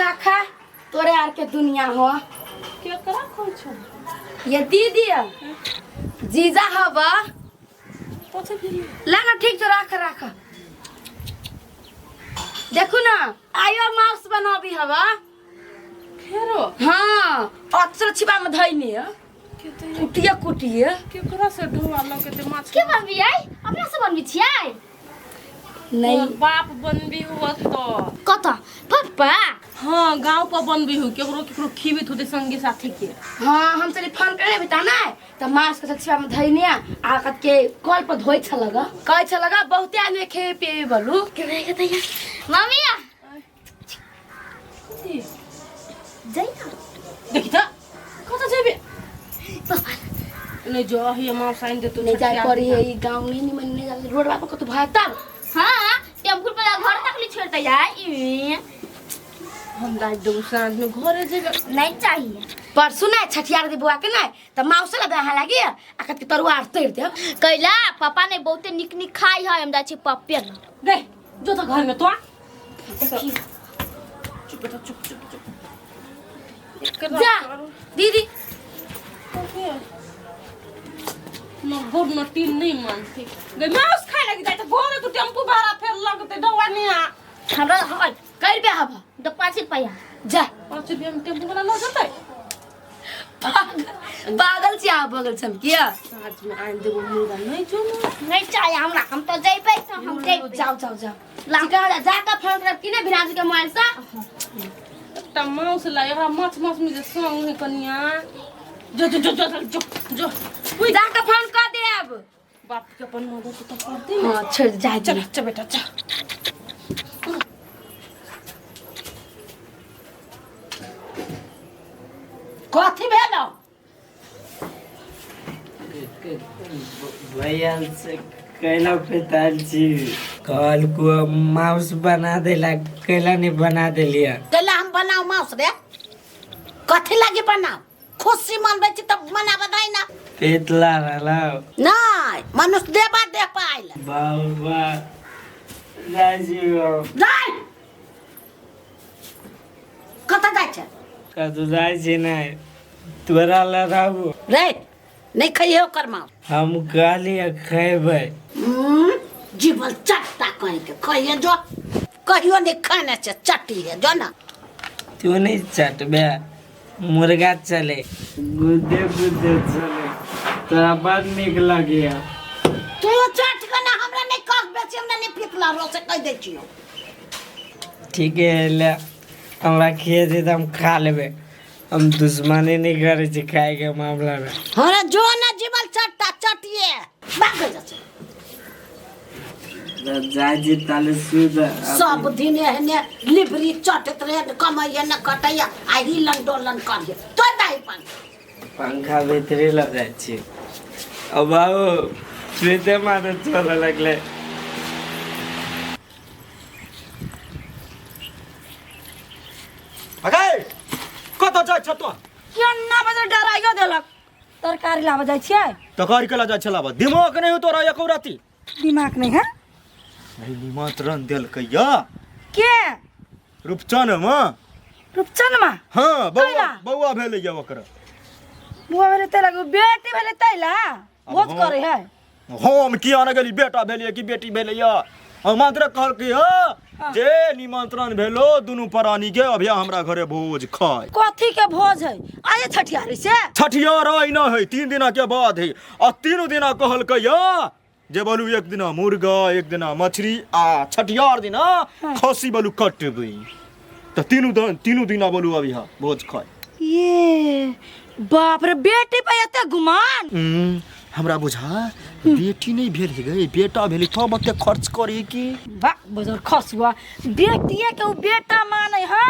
खा खा तोरे आर के दुनिया हो क्या करा खोल छो ये दीदी जीजा हवा पछे फिर ला ना ठीक से रख रख देखो ना आयो माउस बना भी हवा फेरो हाँ अक्सर छिपा में धइनी है कुटिया कुटिया के करा से ढोआ लगे ते माछ के बनबी आई अपना से बनबी छियै नहीं बाप बनबी हुआ तो कता पप्पा हां गांव पर बनबी हु केकरो खीबित होते संगी साथी के हाँ हम चली फोन करे बिता ना त मास के छिपा में धइनी आ कत के कल पर धोइ छ लगा कह छ लगा बहुते आदमी खे पे बोलू के रहेगा तैया मम्मी जाई ना देखि त कता जेबे पापा नहीं जो ही मां साइन दे तो नहीं जाय पड़ी है ई गांव नहीं मन नहीं जाले रोड बाप कत भाई तब हां टेम्पल पे घर तक ले छोड़ता जाए हम दाई दो सांझ में घरे जेबे नहीं चाहिए परसु ना छठियार दे बुआ के ना त माउस ला बहा लागी आ कत के तरुआर तैर दे कैला पापा ने बहुते निक निक खाई है हम जाछे पप्पे गए जो तो घर में तो देखी चुप बेटा चुप चुप चुप जा दीदी न गोर न टीन नहीं मानती गए मांस खाए लगी जाए तो गोरे को टेम्पू भाड़ा फेर लगते दवानिया हमरा हल कर बे हवा तो 5 रुपया जा 5 रुपया में टेम्पू वाला लो जाता है पागल छी आ बगल छम किया आज में आन देबो मुर्गा नहीं जो नहीं चाहिए हमरा हम तो जइबै तो हम जइबै जाओ जाओ जाओ लागा जा का फोन कर किने विराज के मोबाइल से एकटा मांस ला एकरा माछ माछ में जे संग है कनिया जो जो जो जो जो जो जा का फोन कर देब बाप के अपन मदद तो करती ना हां छोड़ जा चल चल बेटा चल कथि भेलो भैया से कैला पिताल जी कल को माउस बना देला कैला नहीं बना देलिया कैला हम बनाओ माउस रे कथि लागे बनाओ खुशी मनबै छी त मना बदाई ना पेटला रहला नहीं मनुष्य देबा दे पाइल बाबा राजीव जाय कत जाय छ कतु जाय छी नहीं तोरा ला रहबो रे नहीं खइयो कर माउस हम गाली खेबै जीवन चट्टा कह के खइए जो कहियो नहीं खाने से चट्टी है जो ना तू नहीं चटबे मुर्गा चले गुदे गुदे चले तोरा बात निक लगिया तू चट के ना हमरा नहीं कह बेची हमरा नहीं पितला रो से कह दे छियो ठीक है ले हमरा खिए दे हम खा लेबे हम दुश्मनी नहीं करे छी खाए के मामला में हमरा जो ना जीवन चट्टा चटिए भाग जा जाजी ताले सुदा सब दिन एहने लिबरी चटत रहे कमाइए न कटैया आ हिलन डोलन करिए तो दाई पान पंखा भीतरे लग जाए छी अब बाबू स्वेते मारे चले लगले अगे कत जाय छ तो केना बजे डराइयो देलक तरकारी लावा जाय छियै तकारी केला जाय छला बा दिमाग नहीं हो तोरा एको राती दिमाग नहीं है नहीं निमंत्रण देल कहिया के रूपचन में रूपचन में हां बौआ कैला? बौआ भेले या ओकरा बुआ भेले तैला बेटी भेले तैला भोज हाँ। करे है हम किया न गेली बेटा भेले कि बेटी भेले या हम मात्र कहल कि हाँ। जे निमंत्रण भेलो दुनु प्राणी के अभिया हमरा घरे भोज खाय कथी के भोज है आये छठियारी से छठियार आई न है 3 दिना के बाद है आ 3 दिना कहल कहिया जे बोलू एक दिना मुर्गा एक दिना मछली आ छठियार दिना खसी बोलू कटबी तो तीनों दिना बोलू अभी हाँ भोज खाए ये बाप रे बेटी पे एते गुमान हमरा बुझा बेटी नहीं भेल है गई बेटा भेली तो मते खर्च करी की बा बजर खसुआ बेटिए के उ बेटा माने है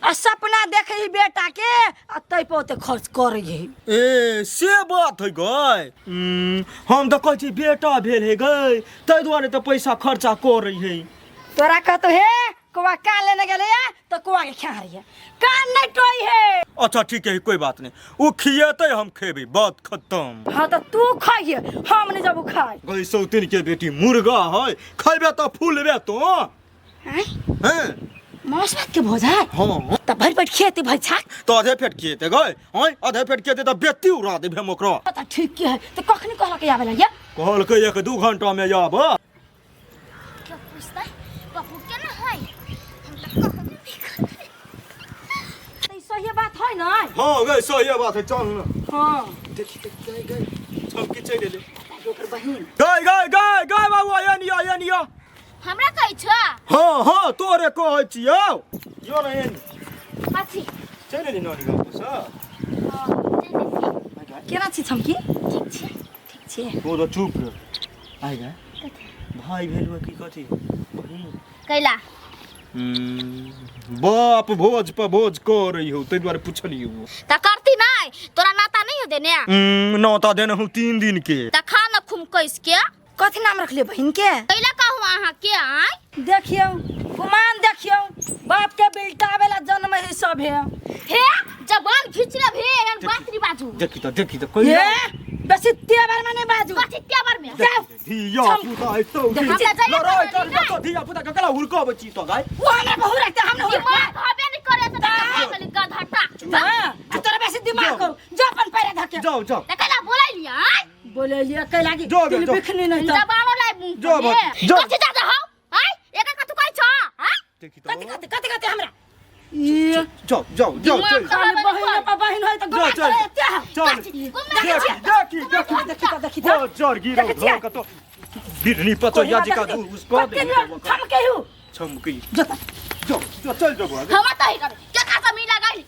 आ सपना देखे ही बेटा के आ तै पे ओते खर्च करे है ए से बात है गई हम तो कहती बेटा भेल है गई तै दुआरे तो पैसा खर्चा कर रही है तोरा कहतो हे कोवा का लेने गेले है तो कोवा के खा रही है कान नहीं टोई है अच्छा ठीक है कोई बात नहीं वो खिएते हम खेबे बात खत्म हाँ तो तू खाइए हम नहीं जब खाए गई सौतीन के बेटी मुर्गा है खाइबे तो फूलबे तो हैं? हैं मांस भात के भोज है हाँ त भर पेट खेते भाई छाक तो आधे फेट खेते गए हाँ आधे फेट खेते तो बेती उड़ा दे हम ओकरा पता ठीक के है त कखनी कहला के आवेला ये कहल के 1-2 घंटा में आब क्या पूछता है बाबू क्या ना है हम लोग त सही बात है ना हाँ गए सही बात है चल ना हां देखी गए छमकी चले ले ओकर बहिन गए बाबू ये निया हमरा कहै छ हाँ तोरे कहै छियौ यो न एन कथी चले ले नानी गाँव से केना छी छमकी ठीक छै ठीक छी तो तो चुप रह आइ गए भाई भेलुआ की कथी बहिन कैला बाप भोज पर भोज कर रही हो तै द्वारे पूछलियो त करती नहीं तोरा नाता नहीं हो देने नौता देना हूँ 3 दिन के त खा न खुम कैस के कथी नाम रखले बहिन के कैला कहू अहाँ के आय देखियो गुमान देखियो बाप के बेटा वाला जन्म है सब है हे जबान खींचले भे एहन बातरी बाजू देखी तो कोई ये बस तेवर माने बाजू बात त्याबर में धिया पुता है तो लड़ाई कर तो धिया पुता ककला हुरको बची तो गाय वो हमरा बहु रहते हम न दिमाग हबे नहीं करे त खाली गधटा हां तोरा बेसी दिमाग को जो अपन पैर धके जाओ त कैला बोलै लिया बोले ये कैला की जो बिखनी नहीं तो जबानो लाई जो कथी जा हो आय एका कथु कहै छ हां देखी तो कथी हमरा ये जाओ दिमाग खराब बहिन पर बहिन है तो जा, चल। चल देखी तो चढ़ गिरो घर का तो बिरनी पतोया जी का दूर उसको दे हम कहू छमकी जो चल जो बाबू हम त ही करे के खाता मिला गाई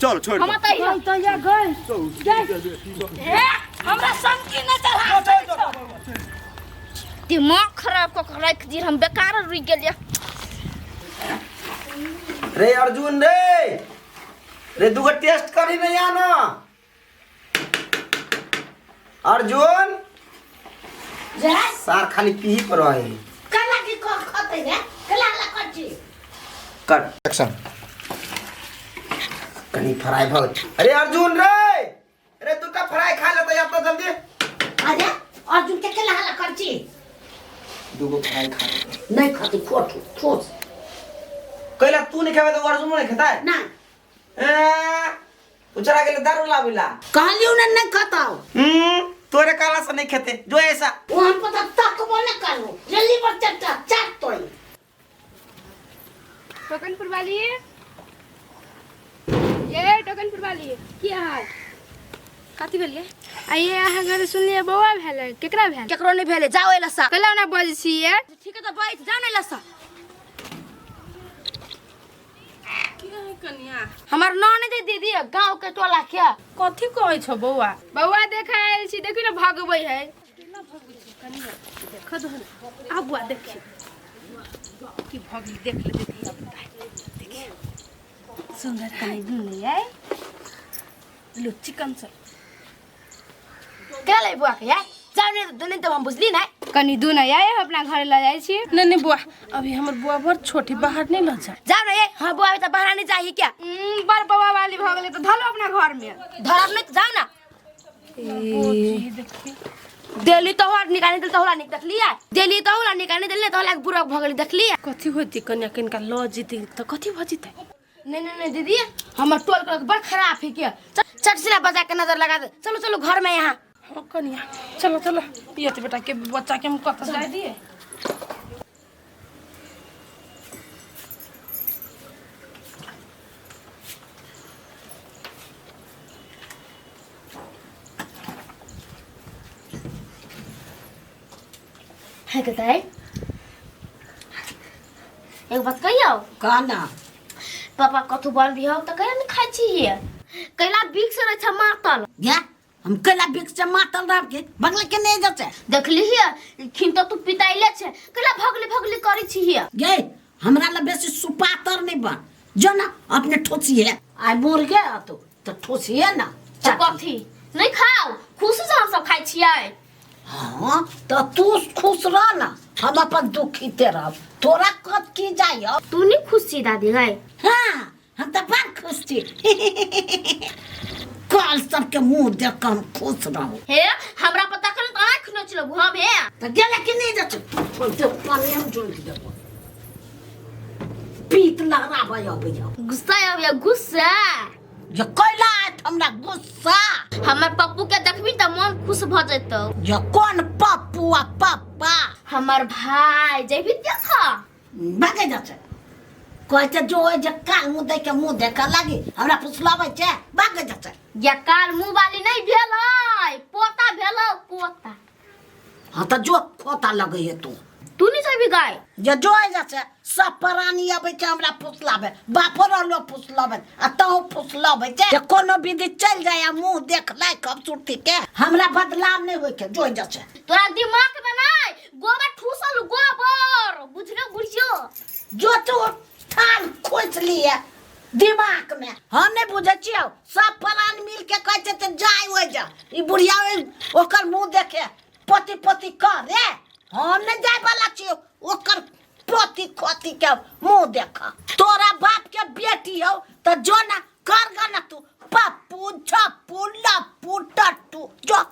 चल छोड़ हम त ही तो ये गए हमरा संगी न चढ़ा दिमाग खराब क राख दी हम बेकार रुक गेलिए रे अर्जुन रे दूगो टेस्ट करी नहीं आना अर्जुन सार खाली पी पर रहे कला की को खते रे कला ला करची कट एक्शन कनी फ्राई भग अरे अर्जुन रे दूटा फ्राई खा ले तो या तो जल्दी अरे अर्जुन के कला ला करची दूगो फ्राई खा ले नहीं खाती खोट ठोस कहला तू नहीं खावे तो अर्जुन नहीं खाता है ना उचरा के लिए दारू लाविला कहलियो ना नहीं खाताओ तोरे काला से नहीं खेते जो ऐसा वो हम पता तक बोले करो जल्दी पर चट्टा चाट तो टोकनपुर वाली ये टोकनपुर वाली की हाल कथी भेलिए आइए अहाँ घर सुनलिए बौआ भेल केकरा भेल केकरो नहीं भेले जाओ एला सा कला ना बज छिए ठीक है तो बैठ जाने एला सा कनिया हमार नानी दे दीदी गांव के टोला के कथी कहै छ बौआ बौआ देखा आयल छी देखि ना भगबै है देख दो अब बुआ देखियो की भगली देख ले देखी सुंदर कनी दुनिया लुच्ची कम से केले बुआ के यार जाने दुनिया तो हम बुझली ना कनी दून आए अपना घर ले जाय छी नहीं बुआ अभी हमर बुआ भर छोटी बाहर नहीं ल जा जाओ रे हां बुआ तो बाहर नहीं चाहिए क्या बड़ बौआ वाली भ गेले तो धलो अपना घर में धरम नहीं जाओ ना दिल्ली तो हर निकालने तो होला निक देख लिया दिल्ली तो होला निकालने दिल्ली तो होला बुरा भगली देख लिया कथी होती कन्या किनका ल जीती तो कथी भ जीते नहीं दीदी हमर टोल का बड़ खराब है क्या चटसिला बजा के नजर लगा दे चलो घर में यहाँ हाँ कन्या चलो ये तो बेटा के बच्चा के हम कत जाय दिए है कहता है एक बात कहियो कहना पापा कथु बन भी हो त कैला नहीं खाइ छी ये कैला बिक्स रह छ मातल या हम कला बिक्स से मातल रह के बगले के नहीं जचे देखली हिय खिन तो तू पिताइले छ कैला भगली करी छी हिय गे हमरा ला बेसी सुपातर नहीं बन जो ना अपने ठोसी है आई मोर गया तो ठोसी है ना त कथी नहीं खाओ खुशी से हम सब खाइ छियै हाँ तो तू खुश रह ना हम अपन दुखी तेरा तोरा कद की जाय तू नहीं खुश छी दादी गए हाँ हम तो बड़ खुश थी कल सबके मुंह देख कर हम खुश रहो हे हमरा पता कर त आंख नच लगू हम हे तो गेला कि नहीं जचे तो पानी हम जोड़ दे पीत लहराबे अबैया गुस्सा आवे गुस्सा जे कैला हमरा गुस्सा हमर पप्पू के देखबी त मन खुश भ जेतौ जे कोन पप्पू आ पप्पा हमर भाई जेबी देखा भागे जाछे कहते जो जे काल मुंह देखा लागी हमरा फुसलाबै छै भागे जाछे या काल मुंह वाली नहीं भेलै पोता भेलौ पोता हां त जो खोता लगै है तू नहीं जेबी गाय जे जोय जाछे सब प्राणी आबै छै हमरा फुसलाबै बापरो लो फुसलाबै आ तौ फुसलाबै छै जे कोनो विधि चल जाय मुंह देख लै खूबसूरती के हमरा बदलाव नहीं होय के जोय जाछे तोरा दिमाग में नहीं गोबर ठूसल गोबर बुझलो बुझियो जो तू थान खोज लिए दिमाग में हम नहीं बुझे छियो सब प्राण मिल के कहै छै त जाय होय जा ई बुढ़िया ओकर मुंह देखे पति पति करे हम नहीं जाय वाला छियो ओकर पोती खोती के मुंह देखा तोरा बाप के बेटी हो त जो ना कर गा ना तू